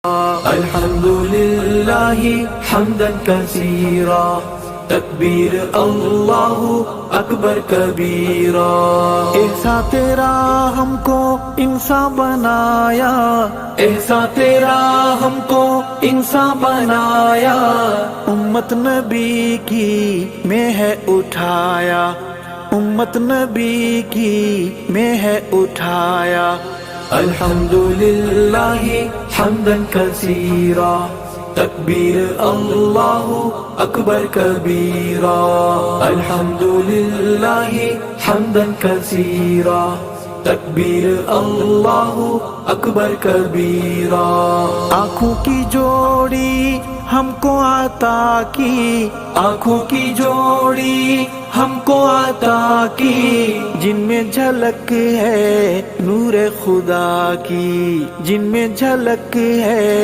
الحمد للہ حمدا کثیرا تکبیر اللہ اکبر کبیرا۔ احسان تیرا ہم کو انسان بنایا، احسان تیرا ہم کو انسان بنایا، امت نبی کی میں ہے اٹھایا، امت نبی کی میں ہے اٹھایا۔ الحمد للہ حمدا کثیرا تکبیر اللہ اکبر کبیرا۔ الحمد للہ حمدا کثیرا تکبیر اللہ اکبر کبیرا۔ آنکھوں کی جوڑی ہم کو عطا کی، آنکھوں کی جوڑی ہم کو عطا کی، جن میں جھلک ہے نور خدا کی، جن میں جھلک ہے